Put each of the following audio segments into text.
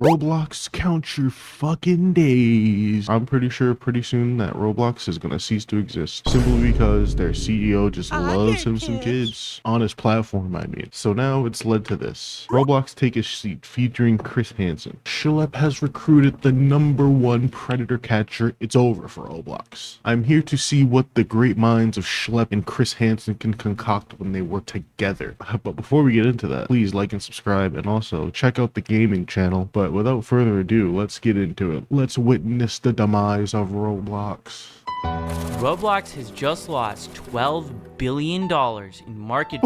Roblox, count your fucking days. I'm pretty sure pretty soon that Roblox is gonna cease to exist simply because their CEO just loves him some kids on his platform, I mean. So now it's led to this. Roblox Take a Seat featuring Chris Hansen. Schlep has recruited the #1 predator catcher. It's over for Roblox. I'm here to see what the great minds of Schlep and Chris Hansen can concoct when they work together. But before we get into that, please like and subscribe, and also check out the gaming channel. But without further ado, let's get into it. Let's witness the demise of Roblox. Roblox has just lost $12 billion in market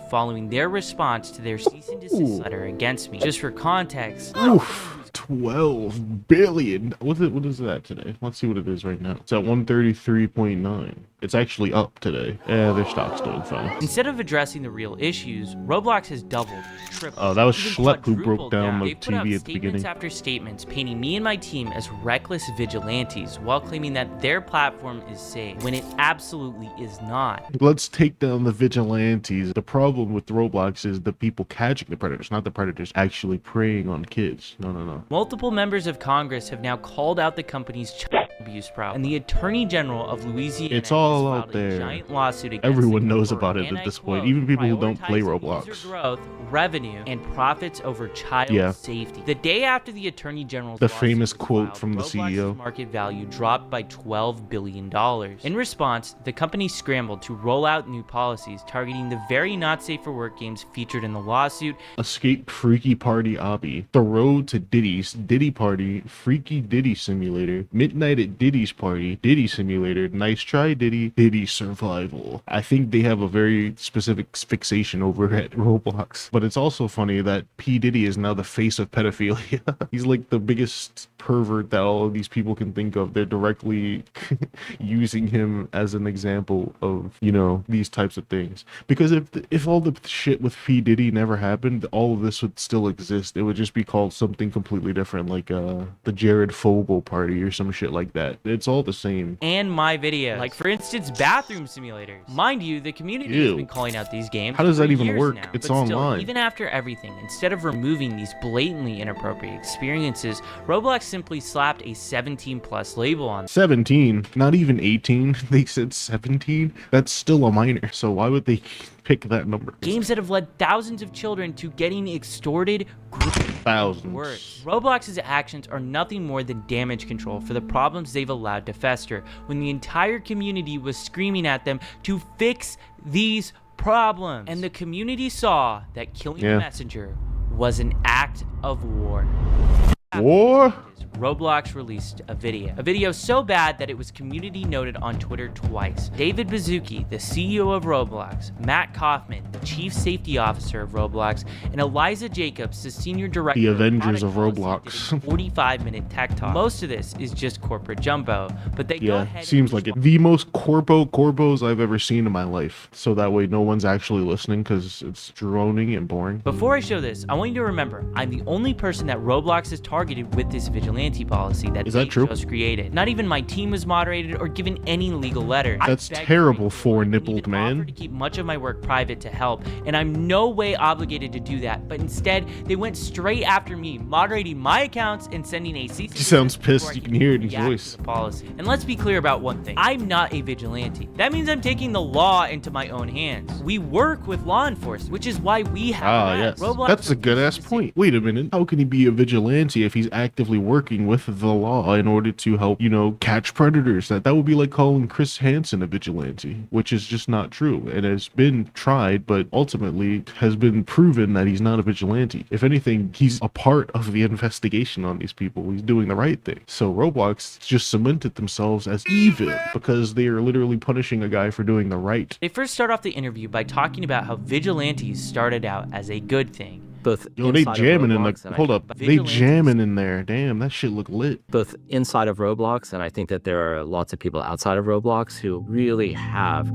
following their response to their cease and desist letter against me. Just for context, Oof, 12 billion. What is that today? Let's see what it is right now. It's at 133.9. It's actually up today. Their stock's doing fine. Instead of addressing the real issues, Roblox has doubled, tripled. Oh, that was even Schlep who quadrupled broke down the They've put out TV at the beginning. statements after statements painting me and my team as reckless vigilantes while claiming that their platform is safe, when it absolutely is not. Let's take down the vigilantes. The problem with Roblox is the people catching the predators, not the predators actually preying on kids. No. Multiple members of Congress have now called out the company's child abuse problem, and the Attorney General of Louisiana It's all has out filed there. a giant lawsuit against Everyone the knows company, about it and at this I point, quote, even people who don't play "prioritizing Roblox." user growth, revenue, and profits over child safety. The day after the Attorney General's The lawsuit famous was quote filed, from the Roblox's CEO. market value dropped by $12 billion. In response, the company scrambled to roll out new policies targeting the very not safe for work games featured in the lawsuit. Escape Freaky Party Obby, The Road to Diddy's Diddy Party, Freaky Diddy Simulator, Midnight at Diddy's Party, Diddy Simulator, Nice Try Diddy, Diddy Survival. I think they have a very specific fixation over at Roblox. But it's also funny that P. Diddy is now the face of pedophilia. He's like the biggest pervert that all of these people can think of. They're directly using him as an example of, you know, these types of things. Because if all the shit with P. Diddy never happened, all of this would still exist. It would just be called something completely different, like the Jared Fogle party or some shit like that. It's all the same. And my videos, like for instance, bathroom simulators. Mind you, the community has been calling out these games. How does that for even years work? now. It's But online. Still, even after everything, instead of removing these blatantly inappropriate experiences, Roblox simply slapped a 17+ label on them. 17, not even 18. They said 17. That's still a minor. So why would they pick that number? Games that have led thousands of children to getting extorted. Thousands. Worse. Roblox's actions are nothing more than damage control for the problems they've allowed to fester, when the entire community was screaming at them to fix these problems. And the community saw that killing the messenger was an act of war. War? Roblox released a video so bad that it was community noted on Twitter twice. David Baszucki, the CEO of Roblox, Matt Kaufman, the chief safety officer of Roblox, and Eliza Jacobs, the senior director The Avengers of of product Roblox. policy, did a 45-minute tech talk. Most of this is just corporate jumbo, but they go ahead Seems and like it. The most corbos I've ever seen in my life. So that way no one's actually listening because it's droning and boring. Before I show this, I want you to remember, I'm the only person that Roblox has targeted with this vigilante policy that they just created. Not even my team was moderated or given any legal letter. That's terrible, four-nippled man. Offered to keep much of my work private to help, and I'm no way obligated to do that. But instead, they went straight after me, moderating my accounts and sending a cease. He sounds pissed. You can hear it in his voice. Policy. And let's be clear about one thing: I'm not a vigilante. That means I'm taking the law into my own hands. We work with law enforcement, which is why we have. Yes. Roblox. That's a good ass point. Wait a minute. How can he be a vigilante if he's actively working with the law in order to help, you know, catch predators? That would be like calling Chris Hansen a vigilante, which is just not true. It has been tried, but ultimately has been proven that he's not a vigilante. If anything, he's a part of the investigation on these people. He's doing the right thing. So Roblox just cemented themselves as evil because they are literally punishing a guy for doing the right. They first start off the interview by talking about how vigilantes started out as a good thing. Yo, they jamming in the, hold up, they jamming in there. Damn, that shit look lit. Both inside of Roblox, and I think that there are lots of people outside of Roblox who really have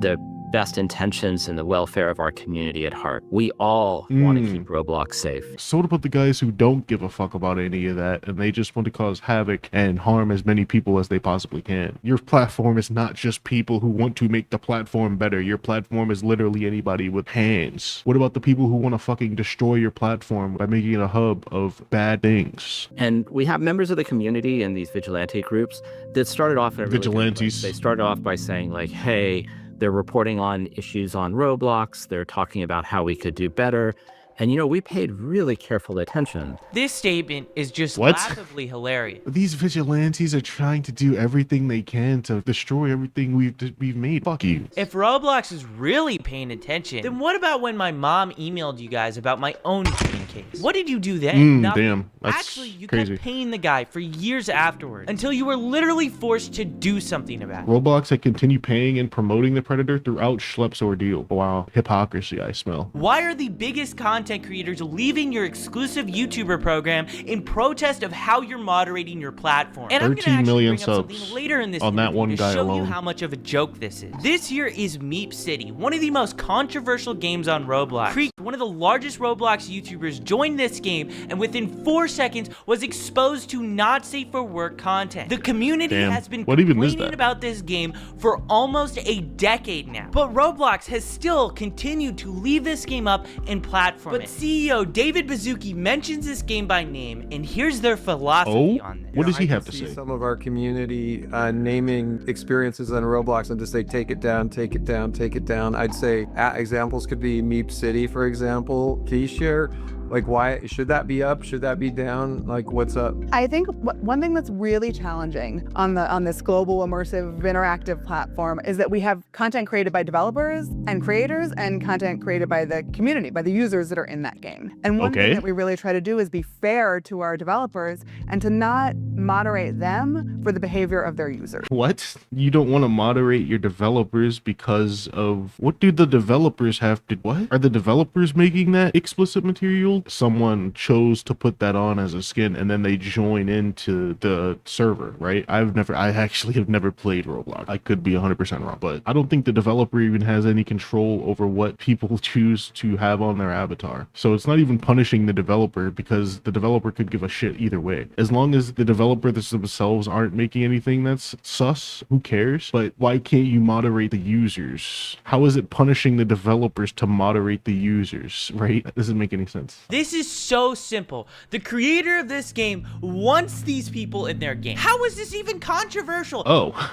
the best intentions and the welfare of our community at heart. We all want to keep Roblox safe. So what about the guys who don't give a fuck about any of that and they just want to cause havoc and harm as many people as they possibly can? Your platform is not just people who want to make the platform better. Your platform is literally anybody with hands. What about the people who want to fucking destroy your platform by making it a hub of bad things? And we have members of the community in these vigilante groups that started off in a really good Vigilantes. place. They started off by saying like, hey, they're reporting on issues on Roblox. They're talking about how we could do better. And, you know, we paid really careful attention. This statement is just What? laughably hilarious. These vigilantes are trying to do everything they can to destroy everything we've made. Fuck you. If Roblox is really paying attention, then what about when my mom emailed you guys about my own shooting case? What did you do then? Nothing. Damn, that's Actually, you crazy. kept paying the guy for years afterwards until you were literally forced to do something about it. Roblox had continued paying and promoting the Predator throughout Schlep's ordeal. Wow, hypocrisy I smell. Why are the biggest content creators leaving your exclusive YouTuber program in protest of how you're moderating your platform? And I'm gonna 13 actually million bring up something subs later in this on that interview one to guy show you alone. how much of a joke this is. This here is Meep City, one of the most controversial games on Roblox. Creek, one of the largest Roblox YouTubers, joined this game and within 4 seconds was exposed to not safe for work content. The community Damn. has been What even is complaining that? about this game for almost a decade now. But Roblox has still continued to leave this game up and platform it. But CEO David Baszucki mentions this game by name, and here's their philosophy on this. What does he I have can to see say? some of our community naming experiences on Roblox and just say, take it down, take it down, take it down. I'd say examples could be Meep City, for example. Can you share, like, why should that be up? Should that be down? Like, what's up? I think one thing that's really challenging on this global immersive interactive platform is that we have content created by developers and creators and content created by the community, by the users that are in that game. And one thing that we really try to do is be fair to our developers and to not moderate them for the behavior of their users. What? You don't want to moderate your developers because of what do the developers have to what? Are the developers making that explicit material? Someone chose to put that on as a skin and then they join into the server, right? I actually have never played Roblox. I could be 100% wrong, but I don't think the developer even has any control over what people choose to have on their avatar. So it's not even punishing the developer because the developer could give a shit either way. As long as the developer themselves aren't making anything that's sus, who cares? But why can't you moderate the users? How is it punishing the developers to moderate the users, right? That doesn't make any sense. This is so simple. The creator of this game wants these people in their game. How is this even controversial? Oh,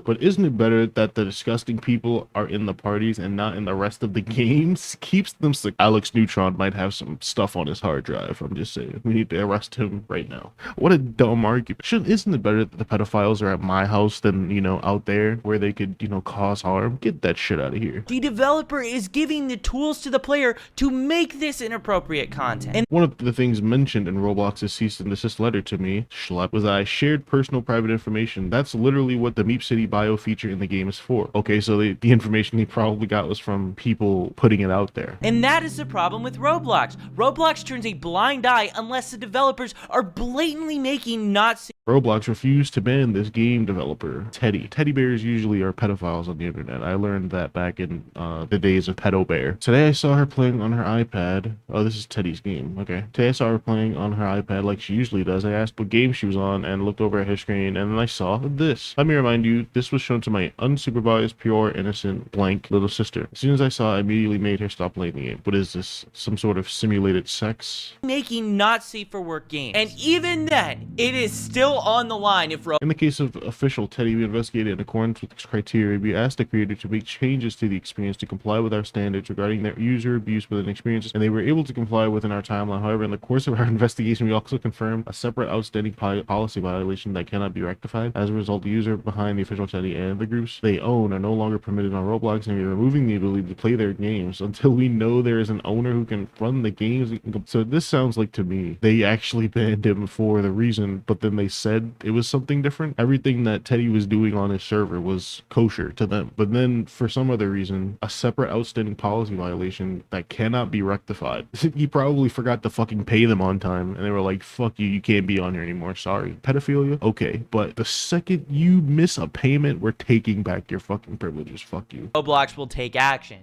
but isn't it better that the disgusting people are in the parties and not in the rest of the games? Keeps them sick. Alex Neutron might have some stuff on his hard drive. I'm just saying. We need to arrest him right now. What a dumb argument. Isn't it better that the pedophiles are at my house than, out there where they could, cause harm? Get that shit out of here. The developer is giving the tools to the player to make this inappropriate content. And one of the things mentioned in Roblox's cease and desist letter to me, Schlep, was that I shared personal private information. That's literally what the Meep City bio feature in the game is for. Okay, so the information he probably got was from people putting it out there. And that is the problem with Roblox. Roblox turns a blind eye unless the developers are blatantly making not safe. Roblox refused to ban this game developer, Teddy. Teddy bears usually are pedophiles on the internet. I learned that back in the days of Pedo Bear. Today I saw her playing on her iPad. Oh, this is Teddy's game. Okay. Today I saw her playing on her iPad like she usually does. I asked what game she was on and looked over at her screen and then I saw this. Let me remind you, this was shown to my unsupervised, pure, innocent, blank little sister. As soon as I saw it, I immediately made her stop playing the game. What is this? Some sort of simulated sex? Making not safe for work games. And even then, it is still on the line if In the case of official Teddy, we investigated in accordance with this criteria. We asked the creator to make changes to the experience to comply with our standards regarding their user abuse within experiences, and they were able to comply within our timeline. However, in the course of our investigation, we also confirmed a separate outstanding policy violation that cannot be rectified. As a result, the user behind the official Teddy and the groups they own are no longer permitted on Roblox, and we're removing the ability to play their games until we know there is an owner who can run the games. So this sounds like to me they actually banned him for the reason, but then they said it was something different. Everything that Teddy was doing on his server was kosher to them. But then for some other reason, a separate outstanding policy violation that cannot be rectified. He probably forgot to fucking pay them on time, and they were like, fuck you, you can't be on here anymore, sorry. Pedophilia? Okay, but the second you miss a payment, we're taking back your fucking privileges, fuck you. Roblox will take action.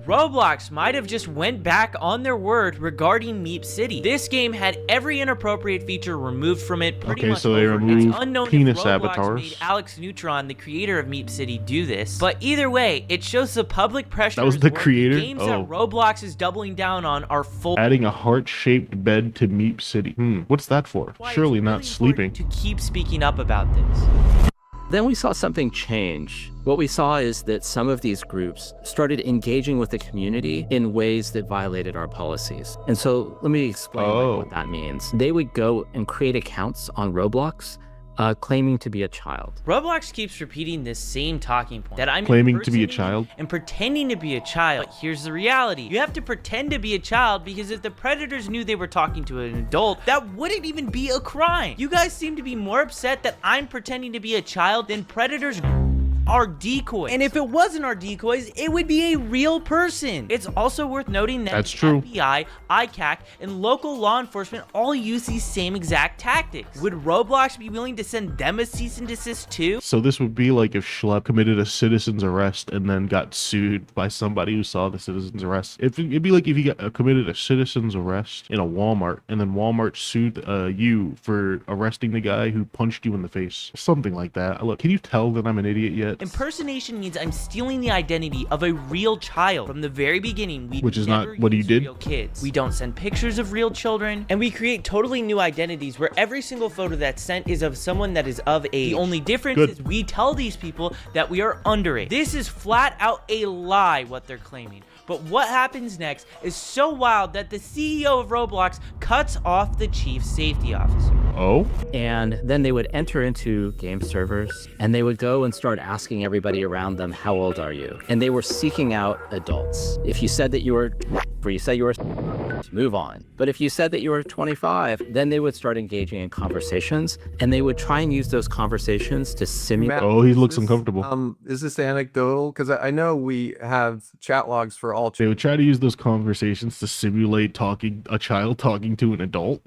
Roblox might have just went back on their word regarding Meep City. This game had every inappropriate feature removed from it pretty Okay, much so they over. removed It's unknown penis if Roblox avatars. made Alex Neutron, the creator of Meep City, do this. But either way, it shows the public pressure That was is the working. creator? Games Oh. that Roblox is doubling down on are full. Adding a heart-shaped bed to Meep City. What's that for? Why it's Surely really not sleeping. important to keep speaking up about this. Then we saw something change. What we saw is that some of these groups started engaging with the community in ways that violated our policies. And so let me explain what that means. They would go and create accounts on Roblox claiming to be a child. Roblox keeps repeating this same talking point that I'm Claiming to be a impersonating child? and pretending to be a child. But here's the reality. You have to pretend to be a child because if the predators knew they were talking to an adult, that wouldn't even be a crime. You guys seem to be more upset that I'm pretending to be a child than predators are decoys. And if it wasn't our decoys, it would be a real person. It's also worth noting that That's the true. FBI, ICAC, and local law enforcement all use these same exact tactics. Would Roblox be willing to send them a cease and desist too? So this would be like if Schlep committed a citizen's arrest and then got sued by somebody who saw the citizen's arrest. It'd be like if you got committed a citizen's arrest in a Walmart and then Walmart sued you for arresting the guy who punched you in the face. Something like that. Look, can you tell that I'm an idiot yet? Impersonation means I'm stealing the identity of a real child. From the very beginning, we Which is not never what you use did? real kids. We don't send pictures of real children, and we create totally new identities where every single photo that's sent is of someone that is of age. The only difference Good. is we tell these people that we are underage. This is flat out a lie, what they're claiming. But what happens next is so wild that the CEO of Roblox cuts off the chief safety officer. Oh? And then they would enter into game servers and they would go and start asking everybody around them, how old are you? And they were seeking out adults. If you said that you were, move on. But if you said that you were 25, then they would start engaging in conversations and they would try and use those conversations to simulate. Oh, he looks Is this, uncomfortable. Is this anecdotal? Because I know we have chat logs for all. They would try to use those conversations to simulate a child talking to an adult.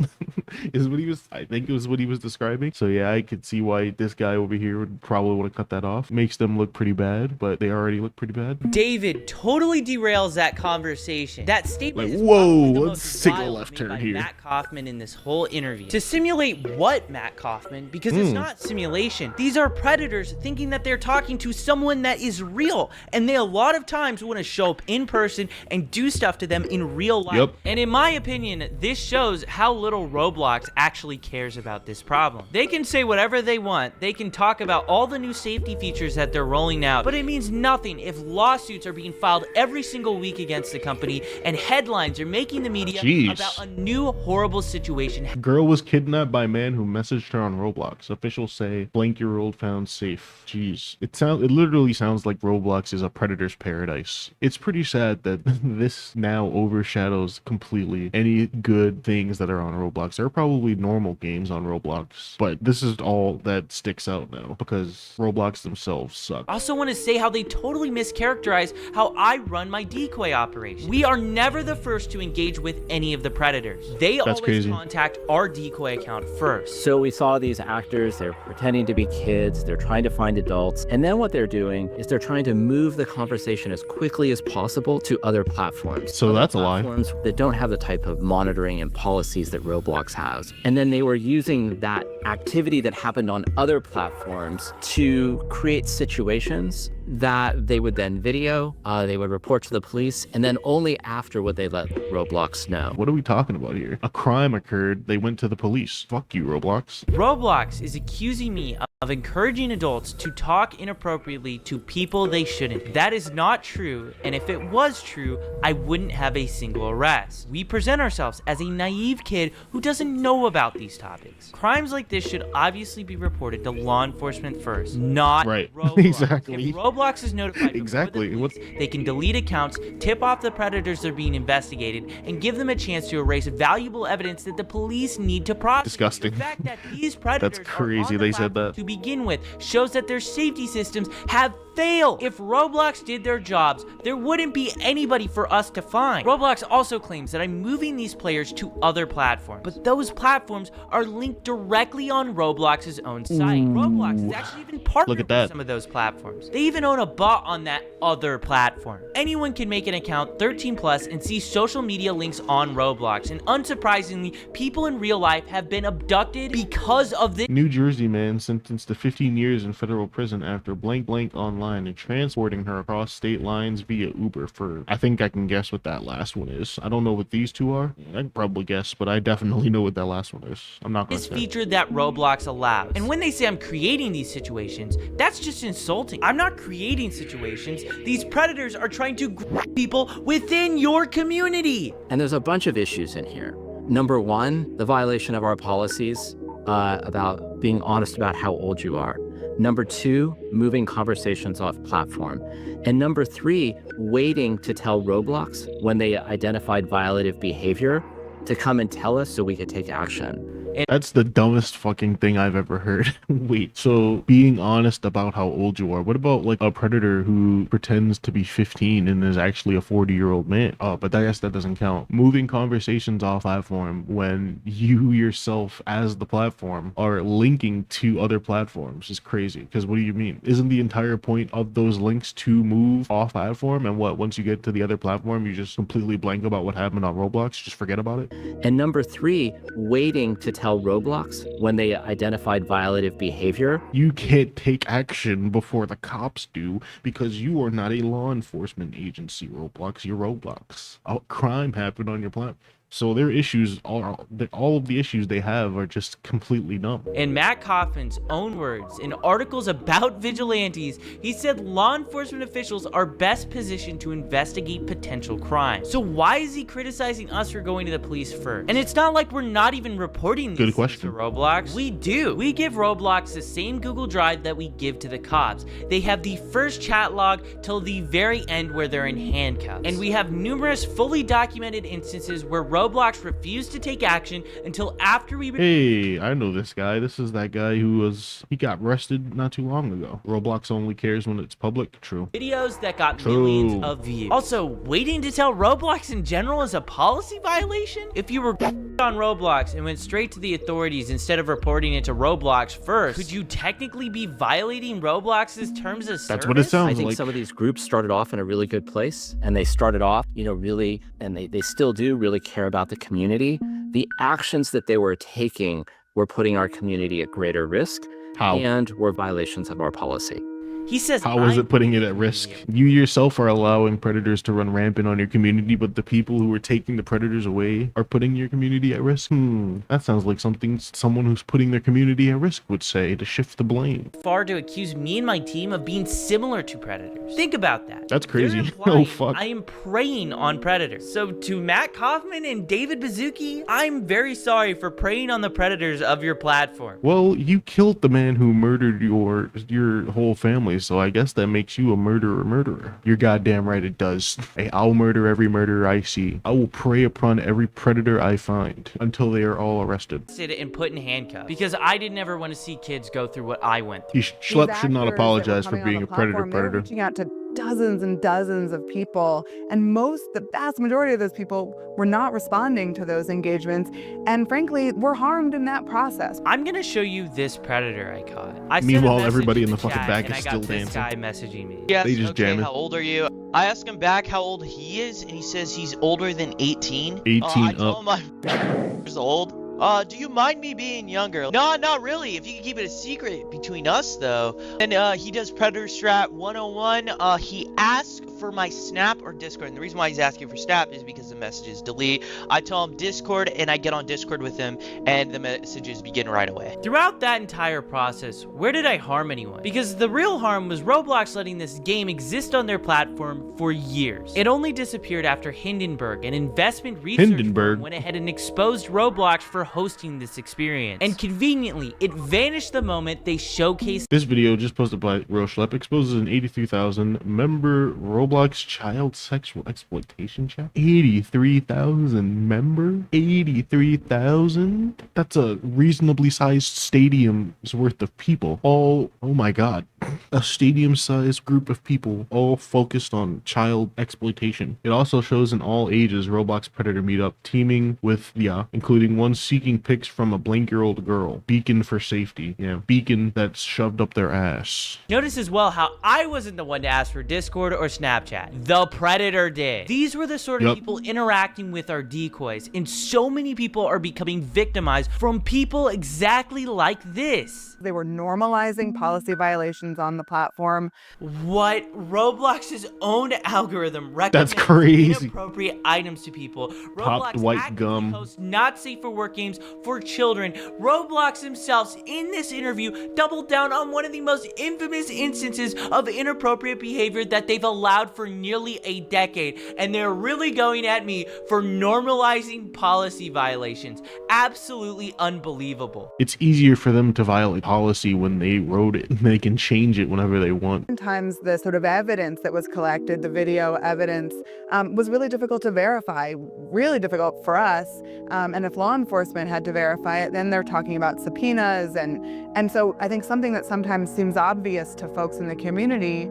I think it was what he was describing. So yeah, I could see why this guy over here would probably want to cut that off. Makes them look pretty bad, but they already look pretty bad. David totally derails that conversation. That statement Like, is whoa, probably the let's most take a wild left made turn by here. Matt Kaufman in this whole interview. To simulate what, Matt Kaufman? Because it's not simulation. These are predators thinking that they're talking to someone that is real, and they a lot of times want to show up in person and do stuff to them in real life. Yep. And in my opinion, this shows how little Roblox actually cares about this problem. They can say whatever they want. They can talk about all the new safety features that they're rolling out, but it means nothing if lawsuits are being filed every single week against the company and headlines are making the media Jeez. about a new horrible situation. Girl was kidnapped by a man who messaged her on Roblox. Officials say blank-year-old found safe. Jeez. It literally sounds like Roblox is a predator's paradise. It's pretty sad that this now overshadows completely any good things that are on Roblox. There are probably normal games on Roblox, but this is all that sticks out now because Roblox themselves suck. I also want to say how they totally mischaracterize how I run my decoy operation. We are never the first to engage with any of the predators. They That's always crazy. contact our decoy account first. So we saw these actors, they're pretending to be kids, they're trying to find adults, and then what they're doing is they're trying to move the conversation as quickly as possible to other platforms. So Other that's a lie. platforms that don't have the type of monitoring and policies that Roblox has. And then they were using that activity that happened on other platforms to create situations that they would then video, they would report to the police, and then only after would they let Roblox know. What are we talking about here? A crime occurred. They went to the police. Fuck you, Roblox. Roblox is accusing me of of encouraging adults to talk inappropriately to people they shouldn't. That is not true, and if it was true, I wouldn't have a single arrest. We present ourselves as a naive kid who doesn't know about these topics. Crimes like this should obviously be reported to law enforcement first, not Right. Roblox. Exactly. If Roblox is notified Exactly. before the police, they can delete accounts, tip off the predators that are being investigated, and give them a chance to erase valuable evidence that the police need to prosecute. Disgusting. The fact that these predators That's crazy are on the they said platform that. to begin with shows that their safety systems have failed. If Roblox did their jobs, there wouldn't be anybody for us to find. Roblox also claims that I'm moving these players to other platforms, but those platforms are linked directly on Roblox's own site. Roblox is actually even partnered Look at with that. some of those platforms. They even own a bot on that other platform. Anyone can make an account 13 plus and see social media links on Roblox, and unsurprisingly, people in real life have been abducted because of this. New Jersey man sentenced to 15 years in federal prison after blank online and transporting her across state lines via Uber for, I think I can guess what that last one is. I don't know what these two are. I can probably guess, but I definitely know what that last one is. I'm not gonna This say. feature that Roblox allows. And when they say I'm creating these situations, that's just insulting. I'm not creating situations. These predators are trying to grab people within your community. And there's a bunch of issues in here. Number one, the violation of our policies about being honest about how old you are. Number two, moving conversations off platform. And number three, waiting to tell Roblox when they identified violative behavior to come and tell us so we could take action. That's the dumbest fucking thing I've ever heard. Wait, so being honest about how old you are, what about like a predator who pretends to be 15 and is actually a 40-year-old man? Oh, but I guess that doesn't count. Moving conversations off platform when you yourself as the platform are linking to other platforms is crazy. Because what do you mean? Isn't the entire point of those links to move off platform? And what, once you get to the other platform, you just completely blank about what happened on Roblox? Just forget about it? And number three, waiting to tell Roblox when they identified violative behavior. You can't take action before the cops do because you are not a law enforcement agency, Roblox. You're Roblox. A crime happened on your platform. So their issues, all of the issues they have are just completely dumb. In Matt Kaufman's own words, in articles about vigilantes, he said law enforcement officials are best positioned to investigate potential crimes. So why is he criticizing us for going to the police first? And it's not like we're not even reporting these Good things question. to Roblox. We do. We give Roblox the same Google Drive that we give to the cops. They have the first chat log till the very end where they're in handcuffs. And we have numerous fully documented instances where Roblox refused to take action until after we... Hey, I know this guy. This is that guy he got arrested not too long ago. Roblox only cares when it's public. True. Videos that got True. millions of views. Also, waiting to tell Roblox in general is a policy violation? If you were on Roblox and went straight to the authorities instead of reporting it to Roblox first, could you technically be violating Roblox's terms of service? That's what it sounds I think like. some of these groups started off in a really good place, and they started off, really, and they still do really care about the community. The actions that they were taking were putting our community at greater risk. How? And were violations of our policy. He says, How is I'm it putting it at risk? You yourself are allowing predators to run rampant on your community, but the people who are taking the predators away are putting your community at risk? That sounds like something someone who's putting their community at risk would say to shift the blame. far to accuse me and my team of being similar to predators. Think about that. That's crazy. They're implying Oh, fuck. I am preying on predators. So to Matt Kaufman and David Bazzuki, I'm very sorry for preying on the predators of your platform. Well, you killed the man who murdered your whole family, so I guess that makes you a murderer. You're goddamn right it does. Hey, I'll murder every murderer I see. I will prey upon every predator I find until they are all arrested. And put in handcuffs because I didn't ever want to see kids go through what I went through. Schlep should not apologize for being a predator. They're reaching out to dozens and dozens of people, and the vast majority of those people were not responding to those engagements, and frankly, were harmed in that process. I'm gonna show you this predator I caught. I sent a Meanwhile, message everybody in the to fucking chat, back and is I still got this dancing. guy messaging me. Yes, They just okay, jam it. how old are you? I asked him back how old he is, and he says he's older than 18. 18 I told up. him I'm years old. Do you mind me being younger? No, not really. If you can keep it a secret between us, though. And he does Predator Strat 101. He asked prefer my Snap or Discord? And the reason why he's asking for Snap is because the messages delete. I tell him Discord, and I get on Discord with him, and the messages begin right away. Throughout that entire process, where did I harm anyone? Because the real harm was Roblox letting this game exist on their platform for years. It only disappeared after Hindenburg, an investment research firm, went ahead and exposed Roblox for hosting this experience. And conveniently, it vanished the moment they showcased. This video, just posted by Real Schlep, exposes an 83,000 member Roblox child sexual exploitation chat. 83,000 member? 83,000? That's a reasonably sized stadium's worth of people. All, oh my god. A stadium-sized group of people all focused on child exploitation. It also shows an all ages Roblox Predator meetup teaming with, including one seeking pics from a blank-year-old girl. Beacon for safety. Yeah, beacon that's shoved up their ass. Notice as well how I wasn't the one to ask for Discord or Snapchat. The Predator did. These were the sort of people interacting with our decoys, and so many people are becoming victimized from people exactly like this. They were normalizing policy violations on the platform. What? Roblox's own algorithm recommends That's crazy. inappropriate items to people. Popped Roblox white actively gum. hosts not safe for work games for children. Roblox themselves, in this interview, doubled down on one of the most infamous instances of inappropriate behavior that they've allowed for nearly a decade. And they're really going at me for normalizing policy violations. Absolutely unbelievable. It's easier for them to violate policy when they wrote it. They can change it whenever they want. Sometimes the sort of evidence that was collected, the video evidence, was really difficult to verify, really difficult for us. And if law enforcement had to verify it, then they're talking about subpoenas. And so I think something that sometimes seems obvious to folks in the community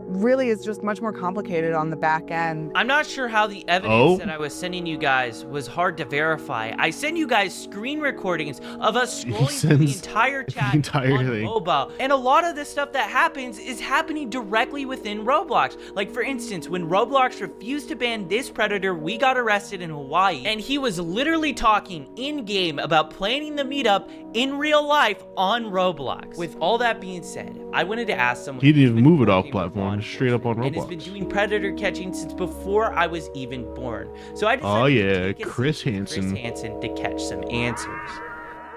really is just much more complicated on the back end. I'm not sure how the evidence that I was sending you guys was hard to verify. I sent you guys screen recordings of us scrolling through the entire chat on mobile. And a lot of the stuff that happens is happening directly within Roblox. Like, for instance, when Roblox refused to ban this Predator, we got arrested in Hawaii, and he was literally talking in-game about planning the meetup in real life on Roblox. With all that being said, I wanted to ask someone. He didn't even move it off platform, straight up on Roblox. And has been doing predator catching since before I was even born. So I decided to take Chris Hansen to catch some answers.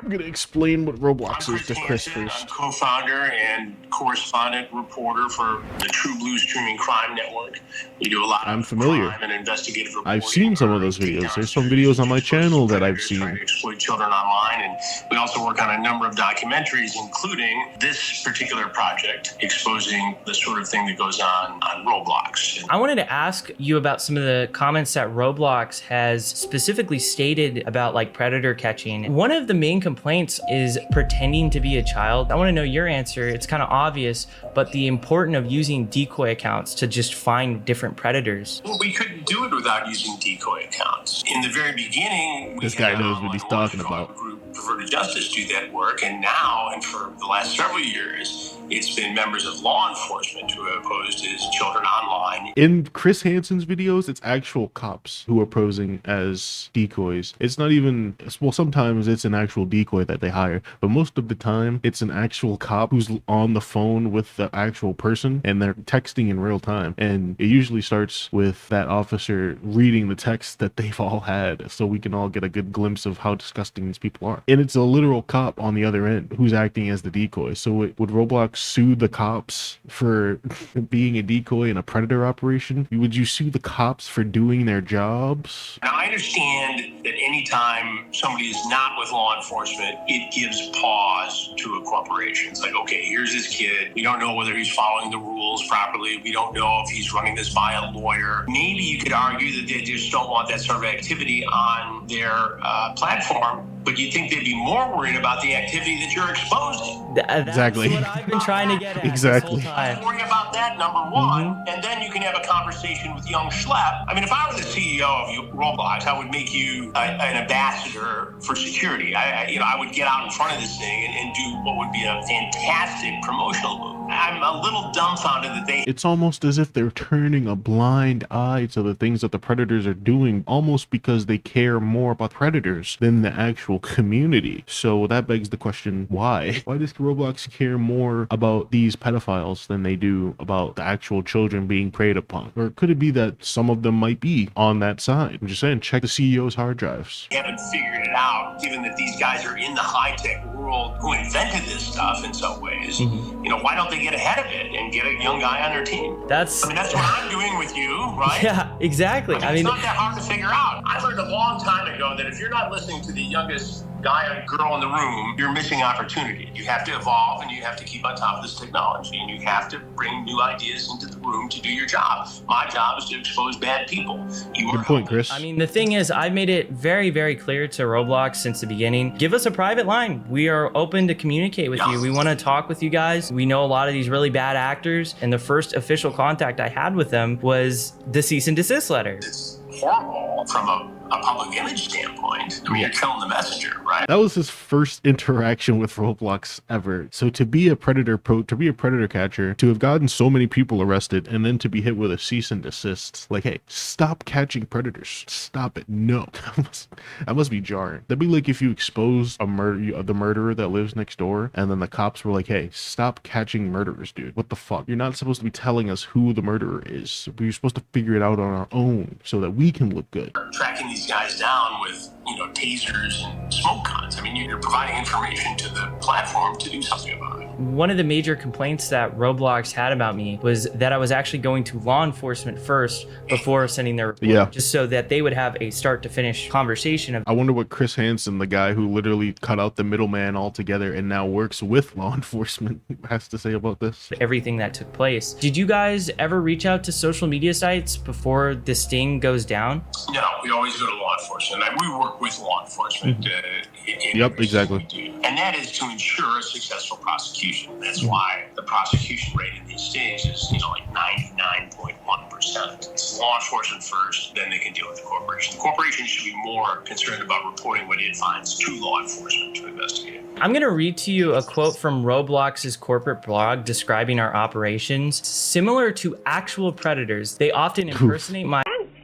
I'm gonna explain what Roblox is to Chris first. I'm co-founder and correspondent reporter for the True Blue Streaming Crime Network. We do a lot of crime and investigative reporting. I've seen some of those videos. There's some videos on my channel that I've seen. Trying to exploit children online, and we also work on a number of documentaries, including this particular project exposing the sort of thing that goes on Roblox. I wanted to ask you about some of the comments that Roblox has specifically stated about like predator catching. One of the main complaints is pretending to be a child. I want to know your answer. It's kind of obvious, but the importance of using decoy accounts to just find different predators. Well, we couldn't do it without using decoy accounts. In the very beginning, this guy knows what he's talking about. Preferred Justice do that work, and now, and for the last several years, it's been members of law enforcement who have posed as children online. In Chris Hansen's videos, it's actual cops who are posing as decoys. It's not even, well, sometimes it's an actual decoy that they hire, but most of the time, it's an actual cop who's on the phone with the actual person, and they're texting in real time. And it usually starts with that officer reading the text that they've all had, so we can all get a good glimpse of how disgusting these people are. And it's a literal cop on the other end who's acting as the decoy. So would Roblox sue the cops for being a decoy in a predator operation? Would you sue the cops for doing their jobs? Now, I understand that anytime somebody is not with law enforcement, it gives pause to a corporation. It's like, okay, here's this kid. We don't know whether he's following the rules properly. We don't know if he's running this by a lawyer. Maybe you could argue that they just don't want that sort of activity on their platform, but you think they'd be more worried about the activity that you're exposing. Exactly. That's what I've been trying to get at exactly. this whole time. Worry about that, number one, and then you can have a conversation with young Schlep. I mean, if I were the CEO of Roblox, I would make you an ambassador for security. I would get out in front of this thing and do what would be a fantastic promotional move. I'm a little dumbfounded that they... It's almost as if they're turning a blind eye to the things that the predators are doing, almost because they care more about predators than the actual actual community. So that begs the question, why? Why does Roblox care more about these pedophiles than they do about the actual children being preyed upon? Or could it be that some of them might be on that side? I'm just saying, check the CEO's hard drives. We haven't figured it out, given that these guys are in the high-tech world who invented this stuff in some ways. You know, why don't they get ahead of it and get a young guy on their team? That's I mean, that's what I'm doing with you, right? yeah, exactly. It's not that hard to figure out. I learned a long time ago that if you're not listening to the youngest guy or girl in the room, you're missing opportunity. You have to evolve and you have to keep on top of this technology, and you have to bring new ideas into the room to do your job. My job is to expose bad people. Good point, Chris. I mean, the thing is, I've made it very, very clear to Roblox since the beginning. Give us a private line. We are open to communicate with you. We want to talk with you guys. We know a lot of these really bad actors, and the first official contact I had with them was the cease and desist letter. It's horrible from a public image standpoint. I mean, you're killing the messenger, right? That was his first interaction with Roblox ever. So to be a predator catcher, to have gotten so many people arrested, and then to be hit with a cease and desist, like, hey, stop catching predators. Stop it. No. That must be jarring. That'd be like if you expose the murderer that lives next door, and then the cops were like, hey, stop catching murderers, dude. What the fuck? You're not supposed to be telling us who the murderer is. We're supposed to figure it out on our own so that we can look good. Tracking these guys down with, tasers and smoke guns. I mean, you're providing information to the platform to do something about it. One of the major complaints that Roblox had about me was that I was actually going to law enforcement first before sending their report, just so that they would have a start to finish conversation. I wonder what Chris Hansen, the guy who literally cut out the middleman altogether and now works with law enforcement, has to say about this. Everything that took place. Did you guys ever reach out to social media sites before this sting goes down? No, we always go to law enforcement. We work with law enforcement. Yep, exactly. And that is to ensure a successful prosecution. That's why the prosecution rate in these states is, like 99.1%. It's law enforcement first, then they can deal with the corporation. The corporation should be more concerned about reporting what it finds to law enforcement to investigate. I'm going to read to you a quote from Roblox's corporate blog describing our operations. Similar to actual predators, they often impersonate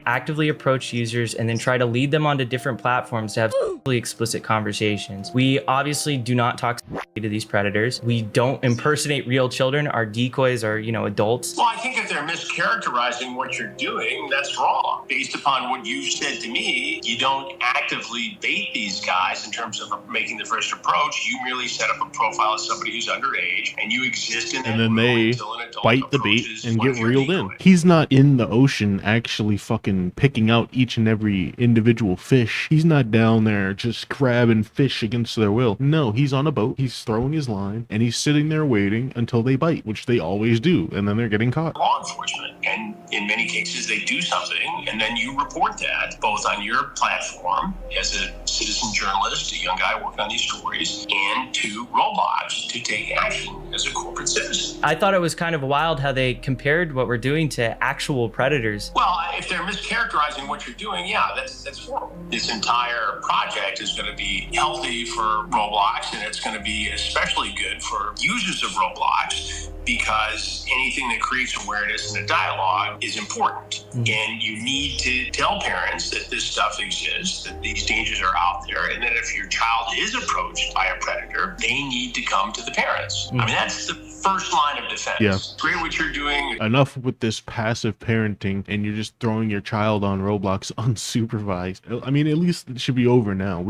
actively approach users and then try to lead them onto different platforms to have explicit conversations. We obviously do not talk to these predators. We don't impersonate real children. Our decoys are, adults. Well, I think if they're mischaracterizing what you're doing, that's wrong. Based upon what you've said to me, you don't actively bait these guys in terms of making the first approach. You merely set up a profile as somebody who's underage, and you exist in that and then world they until an adult bite the bait approaches and one get of your reeled in. decoys. He's not in the ocean actually fucking picking out each and every individual fish. He's not down there just grabbing fish against their will. No, he's on a boat, he's throwing his line, and he's sitting there waiting until they bite, which they always do, and then they're getting caught. Law enforcement, and in many cases they do something, and then you report that both on your platform as a citizen journalist, a young guy working on these stories, and to Roblox to take action as a corporate citizen. I thought it was kind of wild how they compared what we're doing to actual predators. Well, if they're mischaracterizing what you're doing, yeah, that's horrible. This entire project is going to be healthy for Roblox, and it's going to be especially good for users of Roblox, because anything that creates awareness and a dialogue is important. And you need to tell parents that this stuff exists, that these dangers are out there, and that if your child is approached by a predator, they need to come to the parents. I mean, that's the first line of defense. Yeah. Great what you're doing. Enough with this passive parenting, and you're just throwing your child on Roblox unsupervised. I mean, at least it should be over now.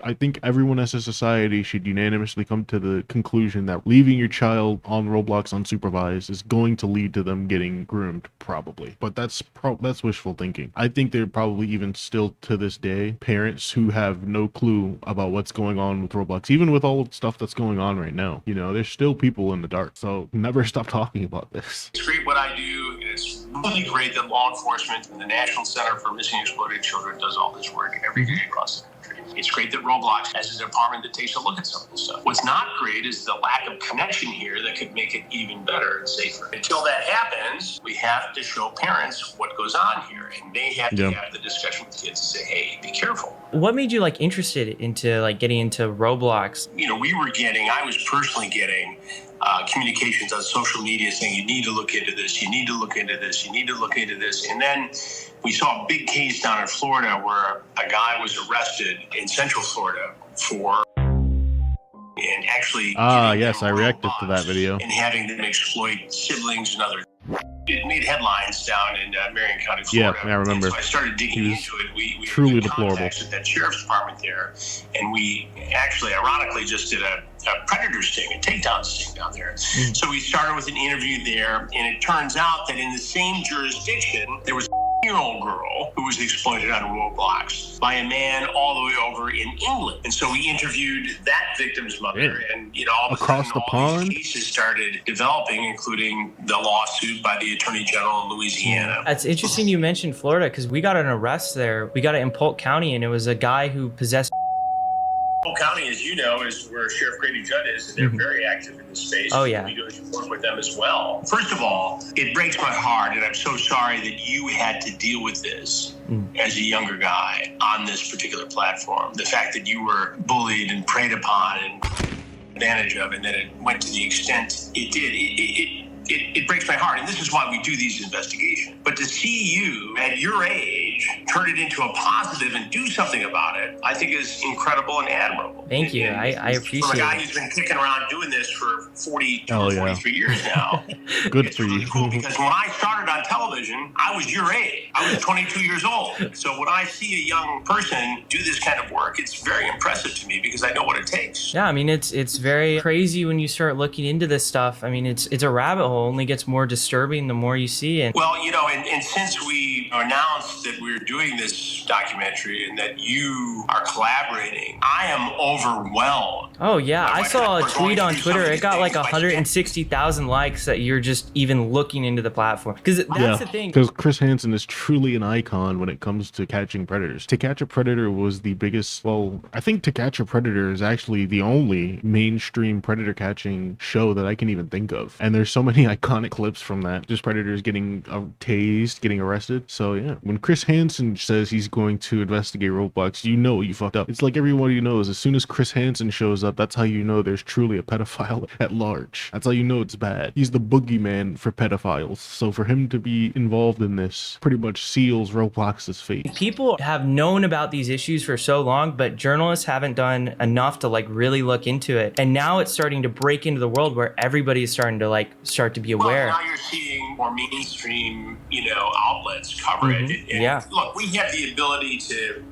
I think everyone as a society should unanimously come to the conclusion that leaving your child on Roblox unsupervised is going to lead to them getting groomed, probably. But that's wishful thinking. I think there are probably even still to this day parents who have no clue about what's going on with Roblox, even with all the stuff that's going on right now. There's still people in the dark. So never stop talking about this. It's great what I do. It's really great that law enforcement and the National Center for Missing and Exploited Children does all this work every day across the country. It's great that Roblox has a department that takes a look at some of this stuff. What's not great is the lack of connection here that could make it even better and safer. Until that happens, we have to show parents what goes on here, and they have to have the discussion with kids and say, hey, be careful. What made you interested into getting into Roblox? I was personally getting communications on social media saying, you need to look into this, you need to look into this, you need to look into this. And then we saw a big case down in Florida where a guy was arrested in Central Florida for and actually yes, I reacted to that video. and having them exploit siblings and other. It made headlines down in Marion County, Florida. Yeah, I remember. And so I started digging into it. We truly had deplorable. contacts at that sheriff's department there, and we actually, ironically, just did a predator sting, a takedown sting down there. So we started with an interview there, and it turns out that in the same jurisdiction, there was a 10-year-old girl who was exploited on Roblox by a man all the way over in England. And so we interviewed that victim's mother, and all of a Across sudden, the all pond? these cases started developing, including the lawsuit by the Attorney General in Louisiana. It's interesting you mentioned Florida because we got an arrest there. We got it in Polk County, and it was a guy who possessed. Polk County, as you know, is where Sheriff Grady Judd is, and they're very active in this space. Oh, yeah. We go to work with them as well. First of all, it breaks my heart, and I'm so sorry that you had to deal with this as a younger guy on this particular platform. The fact that you were bullied and preyed upon and advantage of, and that it went to the extent it did. It breaks my heart, and this is why we do these investigations. But to see you at your age turn it into a positive and do something about it, I think is incredible and admirable. Thank you. And I appreciate from a guy it. who's been kicking around doing this for 42 Oh, or yeah. 43 years now. Good It's for really you. cool because when I started on television, I was your age. I was 22 years old. So when I see a young person do this kind of work, it's very impressive to me because I know what it takes. Yeah, I mean it's very crazy when you start looking into this stuff. I mean it's a rabbit hole. It only gets more disturbing the more you see it. Well, and since we announced that we're doing this documentary and that you are collaborating, I am overwhelmed. Oh yeah, I saw a We're going tweet on through Twitter. some of It these got like things, but 160,000 likes that you're just even looking into the platform. Because that's the thing. Because Chris Hansen is truly an icon when it comes to catching predators. To Catch a Predator was the biggest, well, I think To Catch a Predator is actually the only mainstream predator catching show that I can even think of. And there's so many iconic clips from that. Just predators getting tased, getting arrested. So yeah, when Chris Hansen says he's going to investigate Roblox, you know you fucked up. It's like everybody knows, as soon as Chris Hansen shows up, that's how you know there's truly a pedophile at large. That's how you know it's bad. He's the boogeyman for pedophiles. So for him to be involved in this pretty much seals Roblox's fate. People have known about these issues for so long, but journalists haven't done enough to like really look into it. And now it's starting to break into the world where everybody is starting to start to be aware. Well, now you're seeing more mainstream, outlets cover it. And Yeah. Look, we have the ability to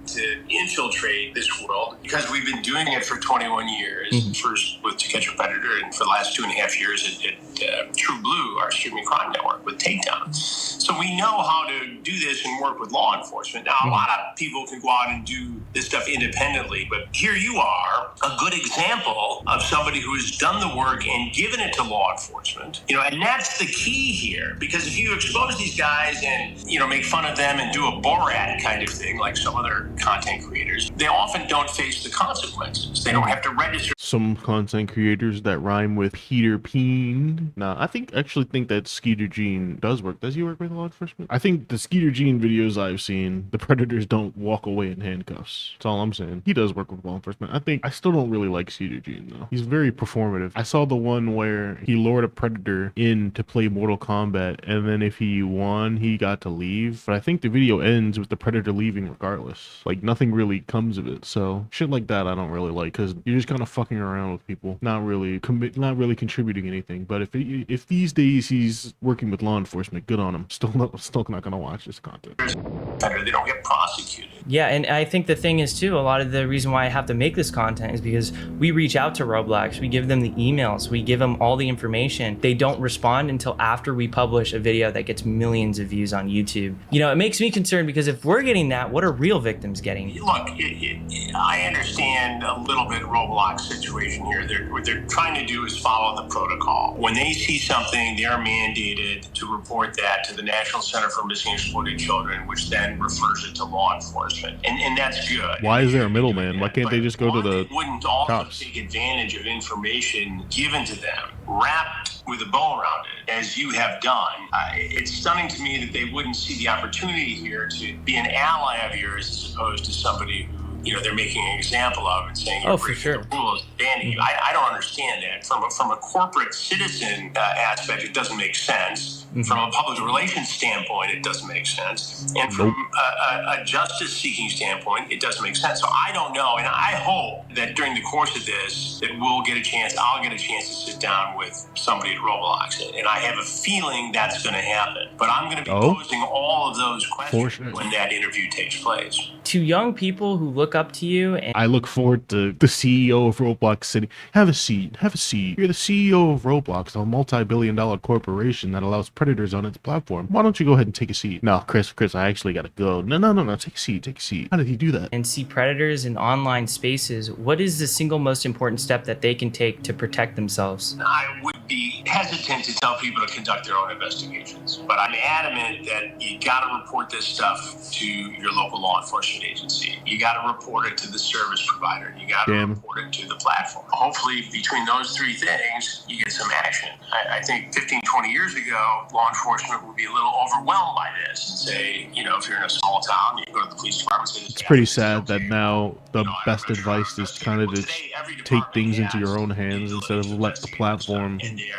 infiltrate this world because we've been doing it for 21 years. First with To Catch a Predator, and for the last 2.5 years at True Blue, our streaming crime network, with Takedown. So we know how to do this and work with law enforcement. Now, a lot of people can go out and do this stuff independently, but here you are, a good example of somebody who has done the work and given it to law enforcement. And that's the key here, because if you expose these guys and, make fun of them and do a Borat kind of thing, like some other content creators, they often don't face the consequences. They don't have to register. Some content creators that rhyme with Peter Peen. Nah, I actually think that Skeeter Gene does work. Does he work with law enforcement? I think the Skeeter Gene videos I've seen, the predators don't walk away in handcuffs. That's all I'm saying. He does work with law enforcement. I still don't really like Skeeter Gene though. He's very performative. I saw the one where he lured a predator in to play Mortal Kombat, and then if he won, he got to leave. But I think the video ends with the predator leaving regardless. Like nothing really comes of it. So shit like that I don't really like, because you're just kind of fucking around with people, not really contributing anything. But if these days he's working with law enforcement, good on him. Still not gonna watch this content. They don't get prosecuted. Yeah, and I think the thing is too, a lot of the reason why I have to make this content is because we reach out to Roblox, we give them the emails, we give them all the information. They don't respond until after we publish a video that gets millions of views on YouTube. It makes me concerned, because if we're getting that, what are real victims getting? Look, I understand a little bit Roblox situation here. What they're trying to do is follow the protocol. When they see something, they are mandated to report that to the National Center for Missing and Exploited Children, which then refers it to law enforcement. And that's good. Why is there a middleman? Why can't they just go to the wouldn't also cops? take advantage of information given to them, wrapped with a bow around it, as you have done? It's stunning to me that they wouldn't see the opportunity here to be an ally of yours as opposed to somebody who they're making an example of and saying Oh, you're for breaking sure. the rules, banning you. I don't understand that. From a corporate citizen aspect, it doesn't make sense. From a public relations standpoint, it doesn't make sense. And from a justice-seeking standpoint, it doesn't make sense. So I don't know, and I hope that during the course of this, that I'll get a chance to sit down with somebody at Roblox, and I have a feeling that's going to happen. But I'm going to be posing all of those questions when that interview takes place. To young people who look up to you, and I look forward to the CEO of Roblox City. Have a seat. Have a seat. You're the CEO of Roblox, a multi-billion-dollar corporation that allows predators on its platform. Why don't you go ahead and take a seat? No, Chris, I actually gotta go. No. Take a seat. How did he do that? see predators in online spaces, what is the single most important step that they can take to protect themselves? I would be hesitant to tell people to conduct their own investigations, but I'm adamant that you got to report this stuff to your local law enforcement agency. You got to report it to the service provider. You got to report it to the platform. Hopefully, between those three things, you get some action. I think 15, 20 years ago, law enforcement would be a little overwhelmed by this and say, if you're in a small town, you go to the police department. And say, it's pretty sad that now the best advice is kind of to take things into your own hands instead of let the platform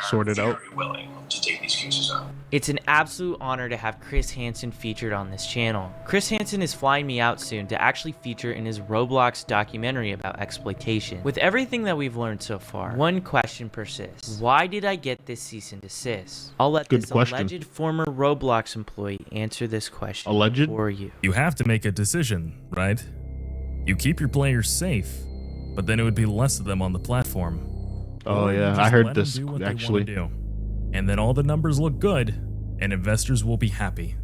sort it out. Willing to take these cases up. It's an absolute honor to have Chris Hansen featured on this channel. Chris Hansen is flying me out soon to actually feature in his Roblox documentary about exploitation. With everything that we've learned so far, one question persists. Why did I get this cease and desist? I'll let this alleged former Roblox employee answer this question for you. You have to make a decision, right? You keep your players safe, but then it would be less of them on the platform. Oh yeah, I heard this actually. And then all the numbers look good, and investors will be happy.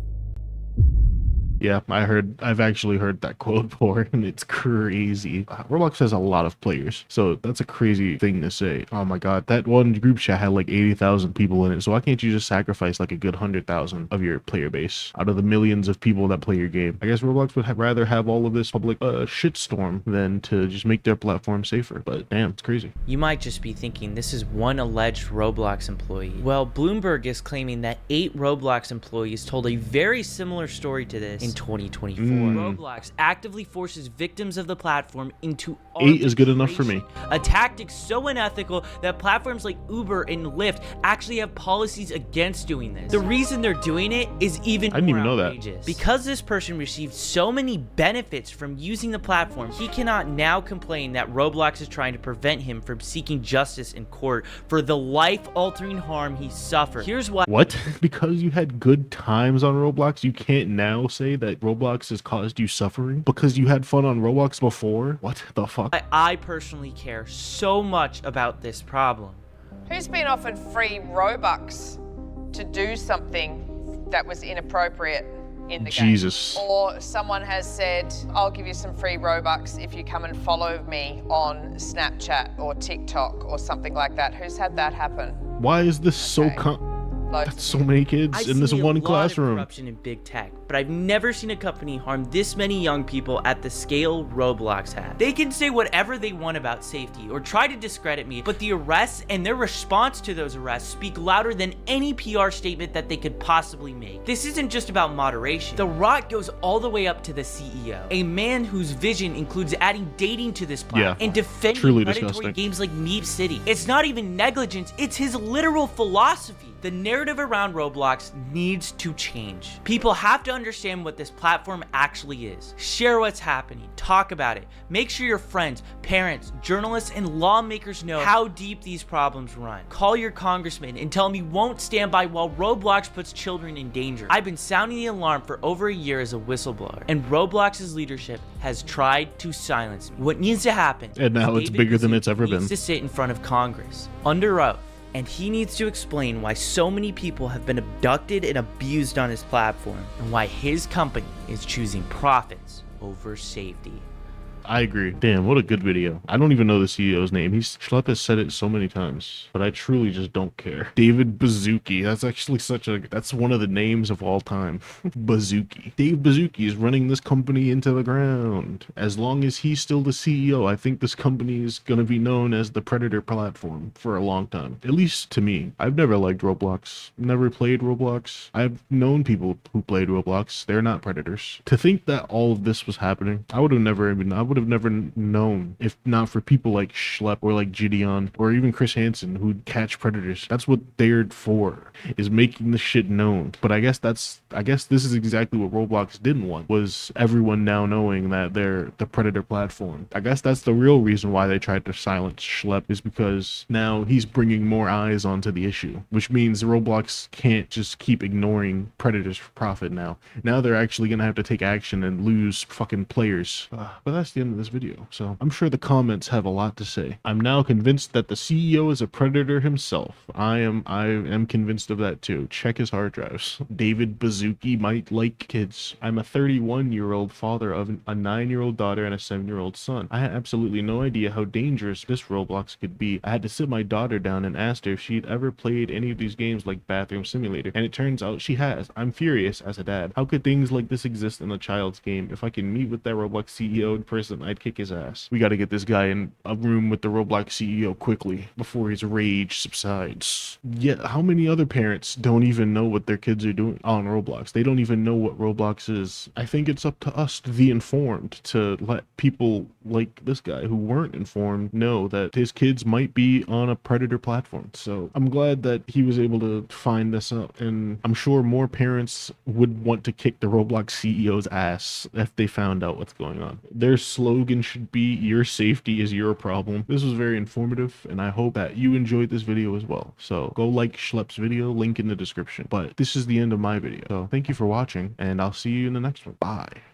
Yeah, I've actually heard that quote before, and it's crazy. Roblox has a lot of players, so that's a crazy thing to say. Oh my god, that one group chat had like 80,000 people in it, so why can't you just sacrifice like a good 100,000 of your player base out of the millions of people that play your game? I guess Roblox would rather have all of this public shitstorm than to just make their platform safer, but damn, it's crazy. You might just be thinking this is one alleged Roblox employee. Well, Bloomberg is claiming that 8 Roblox employees told a very similar story to this in 2024. Roblox actively forces victims of the platform into 8 is good enough for me. A tactic so unethical that platforms like Uber and Lyft actually have policies against doing this. The reason they're doing it is even more outrageous. Because this person received so many benefits from using the platform, he cannot now complain that Roblox is trying to prevent him from seeking justice in court for the life-altering harm he suffered. Here's why. What? Because you had good times on Roblox, you can't now say that Roblox has caused you suffering because you had fun on Roblox before? What the fuck? I personally care so much about this problem. Who's been offered free Robux to do something that was inappropriate in the game? Or someone has said, I'll give you some free Robux if you come and follow me on Snapchat or TikTok or something like that. Who's had that happen? Why is this so that's so many kids in this one classroom. I've seen corruption in big tech, but I've never seen a company harm this many young people at the scale Roblox has. They can say whatever they want about safety or try to discredit me, but the arrests and their response to those arrests speak louder than any PR statement that they could possibly make. This isn't just about moderation. The rot goes all the way up to the CEO, a man whose vision includes adding dating to this platform and defending predatory games like Meep City. It's not even negligence, it's his literal philosophy. The narrative around Roblox needs to change. People have to understand what this platform actually is. Share what's happening. Talk about it. Make sure your friends, parents, journalists, and lawmakers know how deep these problems run. Call your congressman and tell him he won't stand by while Roblox puts children in danger. I've been sounding the alarm for over a year as a whistleblower, and Roblox's leadership has tried to silence me. What needs to happen? And now it's bigger than it's ever been. Needs to sit in front of Congress under oath. And he needs to explain why so many people have been abducted and abused on his platform, and why his company is choosing profits over safety. I agree. Damn, what a good video. I don't even know the CEO's name. Schlep has said it so many times, but I truly just don't care. David Baszucki. That's actually that's one of the names of all time. Baszucki. Dave Baszucki is running this company into the ground. As long as he's still the CEO, I think this company is going to be known as the Predator platform for a long time. At least to me. I've never liked Roblox. Never played Roblox. I've known people who played Roblox. They're not predators. To think that all of this was happening, I would have would have never known if not for people like Schlep or like Gideon or even Chris Hansen who'd catch predators. That's what they're for, is making the shit known. But I guess this is exactly what Roblox didn't want, was everyone now knowing that they're the predator platform. I guess that's the real reason why they tried to silence Schlep, is because now he's bringing more eyes onto the issue, which means Roblox can't just keep ignoring predators for profit now. Now they're actually gonna have to take action and lose fucking players. But that's the end of this video, so I'm sure the comments have a lot to say. I'm now convinced that the CEO is a predator himself. I am convinced of that too. Check his hard drives. David Bazooki might like kids. I'm a 31-year-old father of a 9-year-old daughter and a 7-year-old son. I had absolutely no idea how dangerous this Roblox could be. I had to sit my daughter down and asked her if she'd ever played any of these games like Bathroom Simulator, and it turns out she has. I'm furious as a dad. How could things like this exist in a child's game? If I can meet with that Roblox CEO in person, I'd kick his ass. We gotta get this guy in a room with the Roblox CEO quickly before his rage subsides. Yet, how many other parents don't even know what their kids are doing on Roblox? They don't even know what Roblox is. I think it's up to us, the informed, to let people like this guy who weren't informed know that his kids might be on a predator platform. So I'm glad that he was able to find this out, and I'm sure more parents would want to kick the Roblox CEO's ass if they found out what's going on. Their slogan should be, "Your safety is your problem." This was very informative, and I hope that you enjoyed this video as well. So go like Schlep's video, link in the description. But this is the end of my video. So thank you for watching, and I'll see you in the next one. Bye.